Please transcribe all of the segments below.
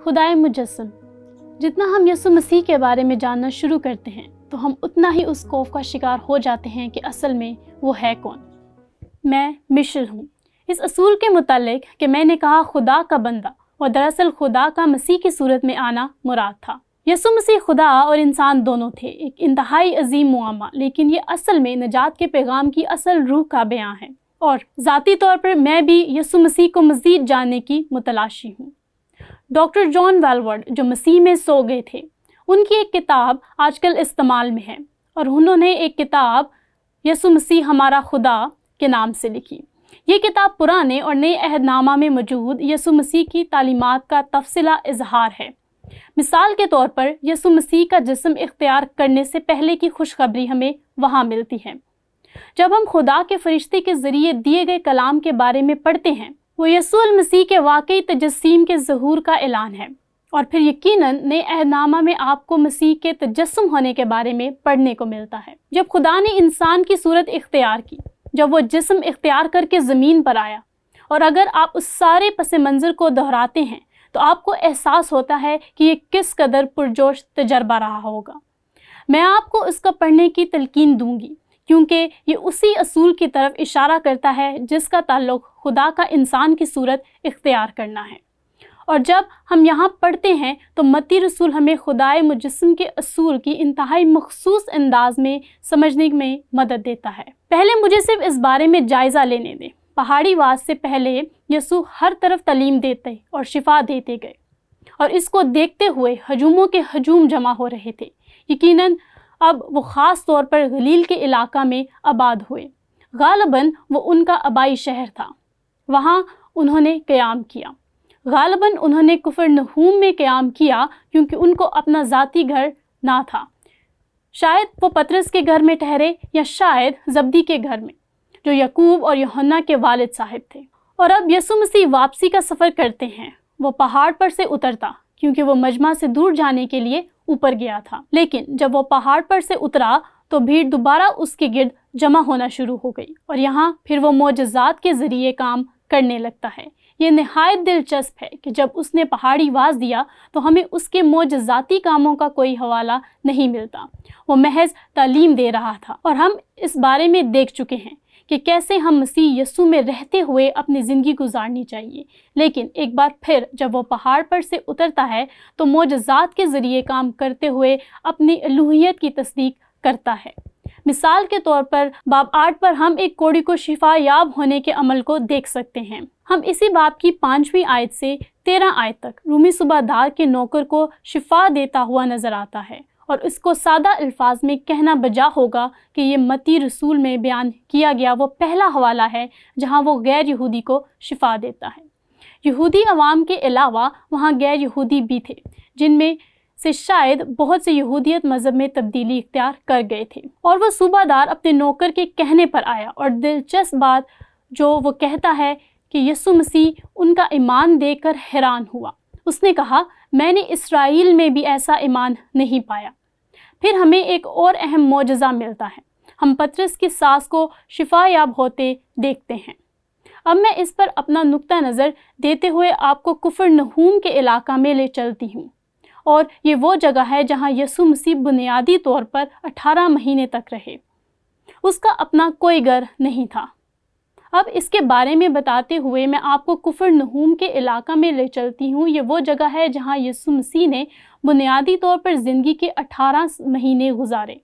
خدائے مجسم۔ جتنا ہم یسوع مسیح کے بارے میں جاننا شروع کرتے ہیں تو ہم اتنا ہی اس خوف کا شکار ہو جاتے ہیں کہ اصل میں وہ ہے کون۔ میں مشل ہوں۔ اس اصول کے متعلق کہ میں نے کہا خدا کا بندہ اور دراصل خدا کا مسیح کی صورت میں آنا مراد تھا۔ یسوع مسیح خدا اور انسان دونوں تھے، ایک انتہائی عظیم معمہ، لیکن یہ اصل میں نجات کے پیغام کی اصل روح کا بیان ہے، اور ذاتی طور پر میں بھی یسوع مسیح کو مزید جاننے کی متلاشی ہوں۔ ڈاکٹر جان والورڈ جو مسیح میں سو گئے تھے، ان کی ایک کتاب آج کل استعمال میں ہے، اور انہوں نے ایک کتاب یسوع مسیح ہمارا خدا کے نام سے لکھی۔ یہ کتاب پرانے اور نئے عہد نامہ میں موجود یسوع مسیح کی تعلیمات کا تفصیلی اظہار ہے۔ مثال کے طور پر یسوع مسیح کا جسم اختیار کرنے سے پہلے کی خوشخبری ہمیں وہاں ملتی ہے۔ جب ہم خدا کے فرشتے کے ذریعے دیے گئے کلام کے بارے میں پڑھتے ہیں، وہ یسوع المسیح کے واقعی تجسیم کے ظہور کا اعلان ہے، اور پھر یقیناً نئے عہد نامہ میں آپ کو مسیح کے تجسم ہونے کے بارے میں پڑھنے کو ملتا ہے۔ جب خدا نے انسان کی صورت اختیار کی، جب وہ جسم اختیار کر کے زمین پر آیا، اور اگر آپ اس سارے پس منظر کو دہراتے ہیں تو آپ کو احساس ہوتا ہے کہ یہ کس قدر پرجوش تجربہ رہا ہوگا۔ میں آپ کو اس کا پڑھنے کی تلقین دوں گی، کیونکہ یہ اسی اصول کی طرف اشارہ کرتا ہے جس کا تعلق خدا کا انسان کی صورت اختیار کرنا ہے۔ اور جب ہم یہاں پڑھتے ہیں تو متی رسول ہمیں خدائے مجسم کے اصول کی انتہائی مخصوص انداز میں سمجھنے میں مدد دیتا ہے۔ پہلے مجھے صرف اس بارے میں جائزہ لینے دیں۔ پہاڑی واز سے پہلے یسوع ہر طرف تعلیم دیتے اور شفا دیتے گئے، اور اس کو دیکھتے ہوئے ہجوموں کے ہجوم جمع ہو رہے تھے۔ یقیناً اب وہ خاص طور پر گلیل کے علاقہ میں آباد ہوئے۔ غالباً وہ ان کا آبائی شہر تھا، وہاں انہوں نے قیام کیا۔ غالباً انہوں نے کفرنہوم میں قیام کیا کیونکہ ان کو اپنا ذاتی گھر نہ تھا۔ شاید وہ پطرس کے گھر میں ٹھہرے، یا شاید زبدی کے گھر میں، جو یعقوب اور یوحنا کے والد صاحب تھے۔ اور اب یسوع مسیح واپسی کا سفر کرتے ہیں۔ وہ پہاڑ پر سے اترتا کیونکہ وہ مجمع سے دور جانے کے لیے اوپر گیا تھا، لیکن جب وہ پہاڑ پر سے اترا تو بھیڑ دوبارہ اس کے گرد جمع ہونا شروع ہو گئی، اور یہاں پھر وہ معجزات کے ذریعے کام کرنے لگتا ہے۔ یہ نہایت دلچسپ ہے کہ جب اس نے پہاڑی واز دیا تو ہمیں اس کے معجزاتی کاموں کا کوئی حوالہ نہیں ملتا۔ وہ محض تعلیم دے رہا تھا، اور ہم اس بارے میں دیکھ چکے ہیں کہ کیسے ہم مسیح یسوع میں رہتے ہوئے اپنی زندگی گزارنی چاہیے۔ لیکن ایک بار پھر جب وہ پہاڑ پر سے اترتا ہے تو معجزات کے ذریعے کام کرتے ہوئے اپنی الوہیت کی تصدیق کرتا ہے۔ مثال کے طور پر باب 8 پر ہم ایک کوڑی کو شفا یاب ہونے کے عمل کو دیکھ سکتے ہیں۔ ہم اسی باب کی 5ویں آیت سے 13 آیت تک رومی صوبہ دار کے نوکر کو شفا دیتا ہوا نظر آتا ہے، اور اس کو سادہ الفاظ میں کہنا بجا ہوگا کہ یہ متی رسول میں بیان کیا گیا وہ پہلا حوالہ ہے جہاں وہ غیر یہودی کو شفا دیتا ہے۔ یہودی عوام کے علاوہ وہاں غیر یہودی بھی تھے، جن میں سے شاید بہت سے یہودیت مذہب میں تبدیلی اختیار کر گئے تھے، اور وہ صوبہ دار اپنے نوکر کے کہنے پر آیا، اور دلچسپ بات جو وہ کہتا ہے کہ یسوع مسیح ان کا ایمان دیکھ کر حیران ہوا۔ اس نے کہا، میں نے اسرائیل میں بھی ایسا ایمان نہیں پایا۔ پھر ہمیں ایک اور اہم معجزہ ملتا ہے۔ ہم پطرس کی ساس کو شفا یاب ہوتے دیکھتے ہیں۔ اب میں اس پر اپنا نقطہ نظر دیتے ہوئے آپ کو کفرنہوم کے علاقہ میں لے چلتی ہوں، اور یہ وہ جگہ ہے جہاں یسوع مسیح بنیادی طور پر 18 مہینے تک رہے۔ اس کا اپنا کوئی گھر نہیں تھا۔ اب اس کے بارے میں بتاتے ہوئے میں آپ کو کفرنہوم کے علاقہ میں لے چلتی ہوں۔ یہ وہ جگہ ہے جہاں یسوع مسیح نے بنیادی طور پر زندگی کے 18 مہینے گزارے۔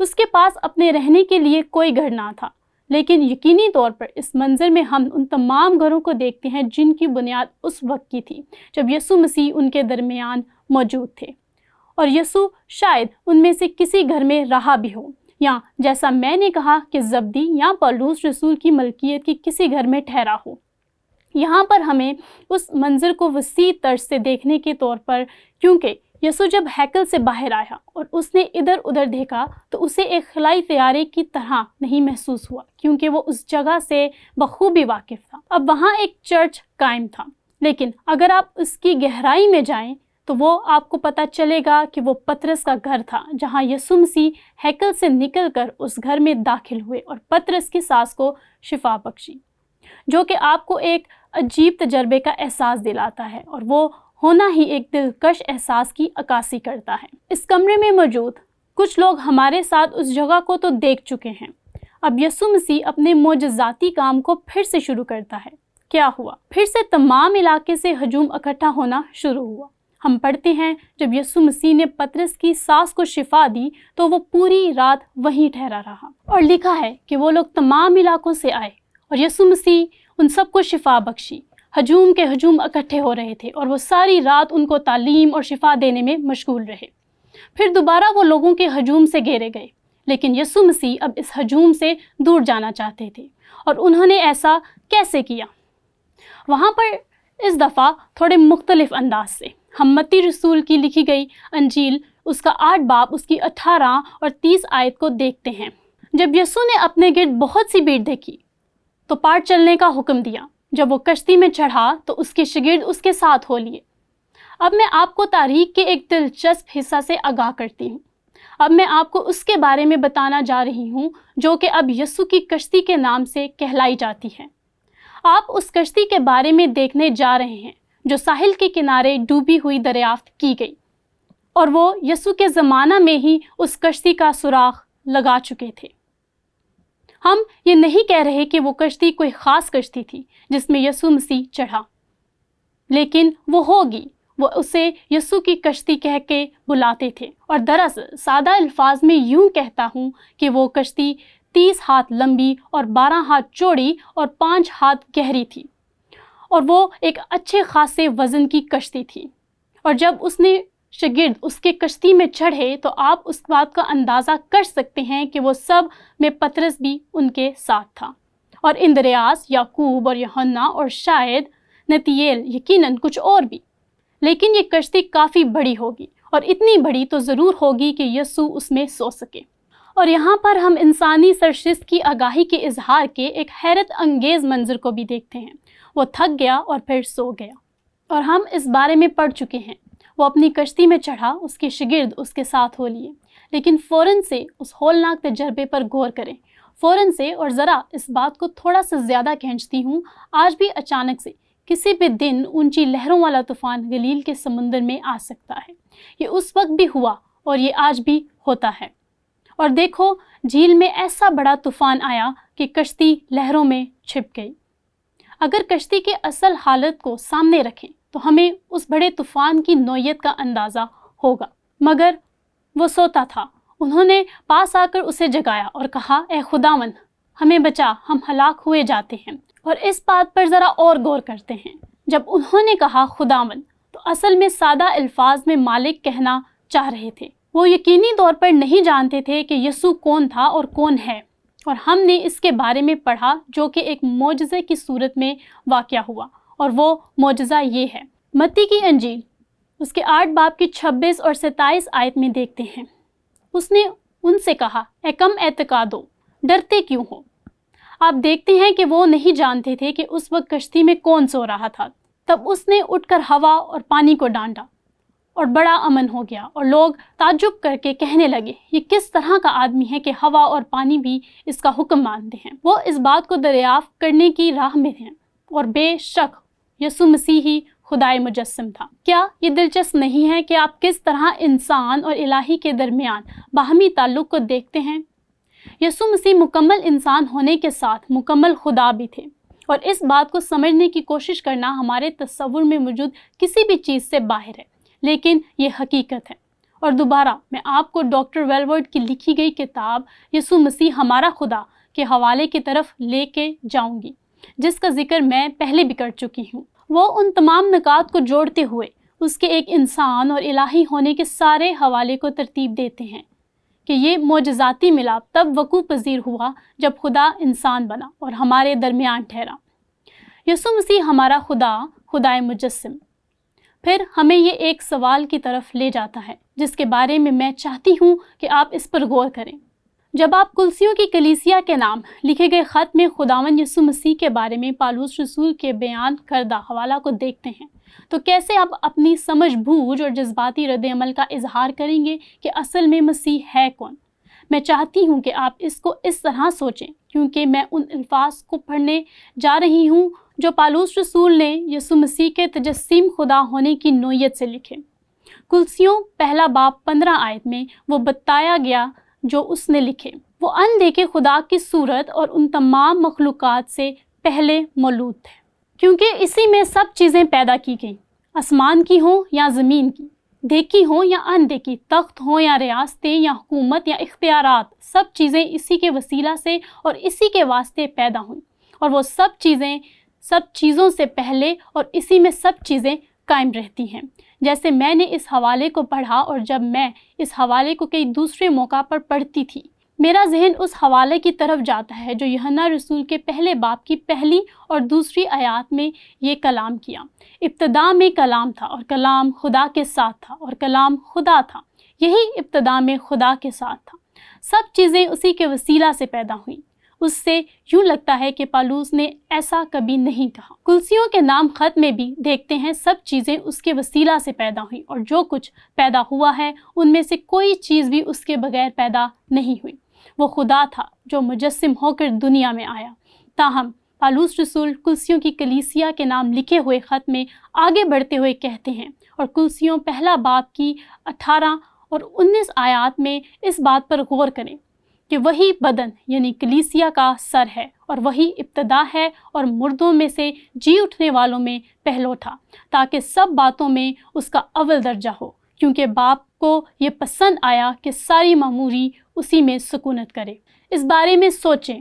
اس کے پاس اپنے رہنے کے لیے کوئی گھر نہ تھا، لیکن یقینی طور پر اس منظر میں ہم ان تمام گھروں کو دیکھتے ہیں جن کی بنیاد اس وقت کی تھی جب یسوع مسیح ان کے درمیان موجود تھے، اور یسوع شاید ان میں سے کسی گھر میں رہا بھی ہو، یا جیسا میں نے کہا کہ زبدی یا پولوس رسول کی ملکیت کی کسی گھر میں ٹھہرا ہو۔ یہاں پر ہمیں اس منظر کو وسیع طرز سے دیکھنے کے طور پر، کیونکہ یسوع جب ہیکل سے باہر آیا اور اس نے ادھر ادھر دیکھا تو اسے ایک خلائی طیارے کی طرح نہیں محسوس ہوا، کیونکہ وہ اس جگہ سے بخوبی واقف تھا۔ اب وہاں ایک چرچ قائم تھا، لیکن اگر آپ اس کی گہرائی میں جائیں تو وہ آپ کو پتہ چلے گا کہ وہ پطرس کا گھر تھا، جہاں یسوع مسیح ہیکل سے نکل کر اس گھر میں داخل ہوئے اور پطرس کی ساس کو شفا بخشی، جو کہ آپ کو ایک عجیب تجربے کا احساس دلاتا ہے، اور وہ ہونا ہی ایک دلکش احساس کی عکاسی کرتا ہے۔ اس کمرے میں موجود کچھ لوگ ہمارے ساتھ اس جگہ کو تو دیکھ چکے ہیں۔ اب یسوع مسیح اپنے معجزاتی کام کو پھر سے شروع کرتا ہے۔ کیا ہوا؟ پھر سے تمام علاقے سے ہجوم اکٹھا ہونا شروع ہوا۔ ہم پڑھتے ہیں جب یسوع مسیح نے پطرس کی سانس کو شفا دی تو وہ پوری رات وہیں ٹھہرا رہا، اور لکھا ہے کہ وہ لوگ تمام علاقوں سے آئے اور یسوع مسیح ان سب کو شفا بخشی۔ ہجوم کے ہجوم اکٹھے ہو رہے تھے اور وہ ساری رات ان کو تعلیم اور شفا دینے میں مشغول رہے۔ پھر دوبارہ وہ لوگوں کے ہجوم سے گھیرے گئے، لیکن یسوع مسیح اب اس ہجوم سے دور جانا چاہتے تھے، اور انہوں نے ایسا کیسے کیا؟ وہاں پر اس دفعہ تھوڑے مختلف انداز سے ہم متی رسول کی لکھی گئی انجیل اس کا 8 باب اس کی 18 اور 30 آیت کو دیکھتے ہیں۔ جب یسوع نے اپنے گرد بہت سی بھیڑ دیکھی تو پار چلنے کا حکم دیا۔ جب وہ کشتی میں چڑھا تو اس کے شاگرد اس کے ساتھ ہو لیے۔ اب میں آپ کو تاریخ کے ایک دلچسپ حصہ سے آگاہ کرتی ہوں۔ اب میں آپ کو اس کے بارے میں بتانا جا رہی ہوں جو کہ اب یسوع کی کشتی کے نام سے کہلائی جاتی ہے۔ آپ اس کشتی کے بارے میں دیکھنے جا رہے ہیں جو ساحل کے کنارے ڈوبی ہوئی دریافت کی گئی، اور وہ یسوع کے زمانہ میں ہی اس کشتی کا سراغ لگا چکے تھے۔ ہم یہ نہیں کہہ رہے کہ وہ کشتی کوئی خاص کشتی تھی جس میں یسوع مسیح چڑھا، لیکن وہ ہوگی، وہ اسے یسوع کی کشتی کہہ کے بلاتے تھے، اور دراصل سادہ الفاظ میں یوں کہتا ہوں کہ وہ کشتی 30 ہاتھ لمبی اور 12 ہاتھ چوڑی اور 5 ہاتھ گہری تھی، اور وہ ایک اچھے خاصے وزن کی کشتی تھی۔ اور جب اس نے شاگرد اس کے کشتی میں چڑھے تو آپ اس بات کا اندازہ کر سکتے ہیں کہ وہ سب میں پطرس بھی ان کے ساتھ تھا، اور اندریاس، یعقوب اور یوحنا، اور شاید نتنیل، یقیناً کچھ اور بھی۔ لیکن یہ کشتی کافی بڑی ہوگی، اور اتنی بڑی تو ضرور ہوگی کہ یسوع اس میں سو سکے۔ اور یہاں پر ہم انسانی سرشت کی آگاہی کے اظہار کے ایک حیرت انگیز منظر کو بھی دیکھتے ہیں۔ وہ تھک گیا اور پھر سو گیا، اور ہم اس بارے میں پڑھ چکے ہیں۔ وہ اپنی کشتی میں چڑھا، اس کے شاگرد اس کے ساتھ ہو لیے، لیکن فوراً سے اس ہولناک تجربے پر غور کریں، فوراً سے، اور ذرا اس بات کو تھوڑا سا زیادہ کھینچتی ہوں، آج بھی اچانک سے کسی بھی دن اونچی لہروں والا طوفان گلیل کے سمندر میں آ سکتا ہے۔ یہ اس وقت بھی ہوا اور یہ آج بھی ہوتا ہے۔ اور دیکھو، جھیل میں ایسا بڑا طوفان آیا کہ کشتی لہروں میں چھپ گئی۔ اگر کشتی کے اصل حالت کو سامنے رکھیں تو ہمیں اس بڑے طوفان کی نوعیت کا اندازہ ہوگا، مگر وہ سوتا تھا۔ انہوں نے پاس آ کر اسے جگایا اور کہا، اے خداوند، ہمیں بچا، ہم ہلاک ہوئے جاتے ہیں۔ اور اس بات پر ذرا اور غور کرتے ہیں۔ جب انہوں نے کہا خداوند، تو اصل میں سادہ الفاظ میں مالک کہنا چاہ رہے تھے۔ وہ یقینی طور پر نہیں جانتے تھے کہ یسوع کون تھا اور کون ہے، اور ہم نے اس کے بارے میں پڑھا جو کہ ایک معجزے کی صورت میں واقع ہوا، اور وہ معجزہ یہ ہے۔ متی کی انجیل اس کے 8 باب کی 26 اور 27 آیت میں دیکھتے ہیں، اس نے ان سے کہا، اے کم اعتقادو، ڈرتے کیوں ہو؟ آپ دیکھتے ہیں کہ وہ نہیں جانتے تھے کہ اس وقت کشتی میں کون سو رہا تھا۔ تب اس نے اٹھ کر ہوا اور پانی کو ڈانٹا، اور بڑا امن ہو گیا، اور لوگ تعجب کر کے کہنے لگے، یہ کس طرح کا آدمی ہے کہ ہوا اور پانی بھی اس کا حکم مانتے ہیں۔ وہ اس بات کو دریافت کرنے کی راہ میں ہیں، اور بے شک یسوع مسیح ہی خدائے مجسم تھا۔ کیا یہ دلچسپ نہیں ہے کہ آپ کس طرح انسان اور الہی کے درمیان باہمی تعلق کو دیکھتے ہیں؟ یسوع مسیح مکمل انسان ہونے کے ساتھ مکمل خدا بھی تھے، اور اس بات کو سمجھنے کی کوشش کرنا ہمارے تصور میں موجود کسی بھی چیز سے باہر ہے، لیکن یہ حقیقت ہے۔ اور دوبارہ میں آپ کو ڈاکٹر ویلورڈ کی لکھی گئی کتاب یسوع مسیح ہمارا خدا کے حوالے کی طرف لے کے جاؤں گی، جس کا ذکر میں پہلے بھی کر چکی ہوں۔ وہ ان تمام نکات کو جوڑتے ہوئے اس کے ایک انسان اور الہی ہونے کے سارے حوالے کو ترتیب دیتے ہیں کہ یہ معجزاتی ملاپ تب وقوع پذیر ہوا جب خدا انسان بنا اور ہمارے درمیان ٹھہرا۔ یسوع مسیح ہمارا خدا، خدائے مجسم۔ پھر ہمیں یہ ایک سوال کی طرف لے جاتا ہے جس کے بارے میں چاہتی ہوں کہ آپ اس پر غور کریں۔ جب آپ کلسیوں کی کلیسیا کے نام لکھے گئے خط میں خداوند یسوع مسیح کے بارے میں پالوس رسول کے بیان کردہ حوالہ کو دیکھتے ہیں تو کیسے آپ اپنی سمجھ بوجھ اور جذباتی رد عمل کا اظہار کریں گے کہ اصل میں مسیح ہے کون؟ میں چاہتی ہوں کہ آپ اس کو اس طرح سوچیں، کیونکہ میں ان الفاظ کو پڑھنے جا رہی ہوں جو پالوس رسول نے یسوع مسیح کے تجسیم خدا ہونے کی نوعیت سے لکھے۔ کلسیوں پہلا باب 15 آیت میں وہ بتایا گیا جو اس نے لکھے۔ وہ اندیکھے خدا کی صورت اور ان تمام مخلوقات سے پہلے مولود تھے، کیونکہ اسی میں سب چیزیں پیدا کی گئیں، آسمان کی ہوں یا زمین کی، دیکھی ہوں یا اندیکھی، تخت ہوں یا ریاستیں یا حکومت یا اختیارات، سب چیزیں اسی کے وسیلہ سے اور اسی کے واسطے پیدا ہوئیں، اور وہ سب چیزوں سے پہلے اور اسی میں سب چیزیں قائم رہتی ہیں۔ جیسے میں نے اس حوالے کو پڑھا اور جب میں اس حوالے کو کئی دوسرے موقع پر پڑھتی تھی، میرا ذہن اس حوالے کی طرف جاتا ہے جو یوحنا رسول کے پہلے باب کی پہلی اور دوسری آیات میں یہ کلام کیا۔ ابتدا میں کلام تھا اور کلام خدا کے ساتھ تھا اور کلام خدا تھا، یہی ابتدا میں خدا کے ساتھ تھا۔ سب چیزیں اسی کے وسیلہ سے پیدا ہوئیں۔ اس سے یوں لگتا ہے کہ پالوس نے ایسا کبھی نہیں کہا۔ کلسیوں کے نام خط میں بھی دیکھتے ہیں سب چیزیں اس کے وسیلہ سے پیدا ہوئیں، اور جو کچھ پیدا ہوا ہے ان میں سے کوئی چیز بھی اس کے بغیر پیدا نہیں ہوئی۔ وہ خدا تھا جو مجسم ہو کر دنیا میں آیا۔ تاہم پالوس رسول کلسیوں کی کلیسیا کے نام لکھے ہوئے خط میں آگے بڑھتے ہوئے کہتے ہیں، اور کلسیوں پہلا باب کی 18 اور 19 آیات میں اس بات پر غور کریں کہ وہی بدن یعنی کلیسیا کا سر ہے، اور وہی ابتدا ہے اور مردوں میں سے جی اٹھنے والوں میں پہلو تھا، تاکہ سب باتوں میں اس کا اول درجہ ہو، کیونکہ باپ کو یہ پسند آیا کہ ساری معموری اسی میں سکونت کرے۔ اس بارے میں سوچیں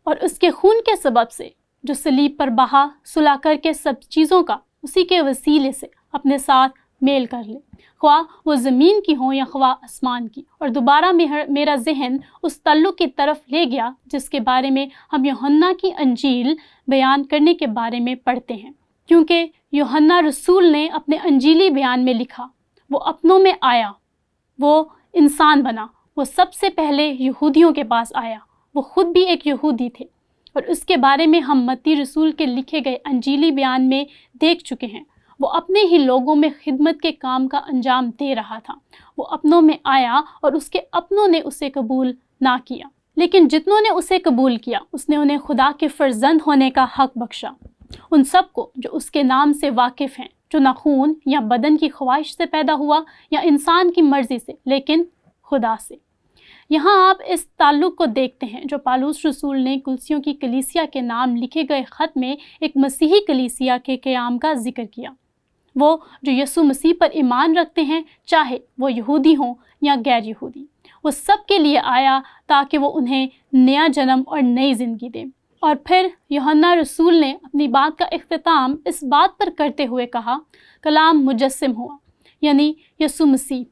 اور اس کے خون کے سبب سے جو صلیب پر بہا، صلح کر کے سب چیزوں کا اسی کے وسیلے سے اپنے ساتھ میل کر لے، خواہ وہ زمین کی ہوں یا خواہ آسمان کی۔ اور دوبارہ میرا ذہن اس تعلق کی طرف لے گیا جس کے بارے میں ہم یوحنا کی انجیل بیان کرنے کے بارے میں پڑھتے ہیں، کیونکہ یوحنا رسول نے اپنے انجیلی بیان میں لکھا، وہ اپنوں میں آیا، وہ انسان بنا، وہ سب سے پہلے یہودیوں کے پاس آیا، وہ خود بھی ایک یہودی تھے، اور اس کے بارے میں ہم متی رسول کے لکھے گئے انجیلی بیان میں دیکھ چکے ہیں۔ وہ اپنے ہی لوگوں میں خدمت کے کام کا انجام دے رہا تھا۔ وہ اپنوں میں آیا اور اس کے اپنوں نے اسے قبول نہ کیا، لیکن جتنوں نے اسے قبول کیا اس نے انہیں خدا کے فرزند ہونے کا حق بخشا، ان سب کو جو اس کے نام سے واقف ہیں، جو نہ خون یا بدن کی خواہش سے پیدا ہوا یا انسان کی مرضی سے، لیکن خدا سے۔ یہاں آپ اس تعلق کو دیکھتے ہیں جو پالوس رسول نے کلسیوں کی کلیسیا کے نام لکھے گئے خط میں ایک مسیحی کلیسیا کے قیام کا ذکر کیا۔ وہ جو یسوع مسیح پر ایمان رکھتے ہیں، چاہے وہ یہودی ہوں یا غیر یہودی، وہ سب کے لیے آیا تاکہ وہ انہیں نیا جنم اور نئی زندگی دے۔ اور پھر یوحنا رسول نے اپنی بات کا اختتام اس بات پر کرتے ہوئے کہا، کلام مجسم ہوا، یعنی یسوع مسیح،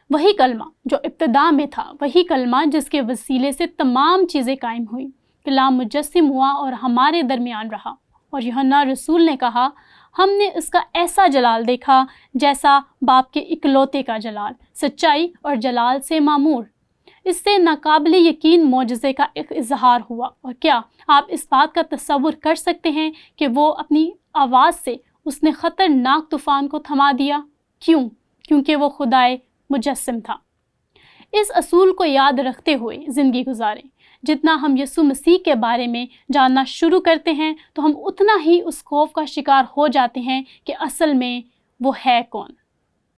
وہی کلمہ جو ابتدا میں تھا، وہی کلمہ جس کے وسیلے سے تمام چیزیں قائم ہوئیں۔ کلام مجسم ہوا اور ہمارے درمیان رہا، اور یوحنا رسول نے کہا، ہم نے اس کا ایسا جلال دیکھا جیسا باپ کے اکلوتے کا جلال، سچائی اور جلال سے معمور۔ اس سے ناقابل یقین معجزے کا ایک اظہار ہوا، اور کیا آپ اس بات کا تصور کر سکتے ہیں کہ وہ اپنی آواز سے اس نے خطرناک طوفان کو تھما دیا؟ کیوں؟ کیونکہ وہ خدائے مجسم تھا۔ اس اصول کو یاد رکھتے ہوئے زندگی گزاریں۔ جتنا ہم یسوع مسیح کے بارے میں جاننا شروع کرتے ہیں تو ہم اتنا ہی اس خوف کا شکار ہو جاتے ہیں کہ اصل میں وہ ہے کون۔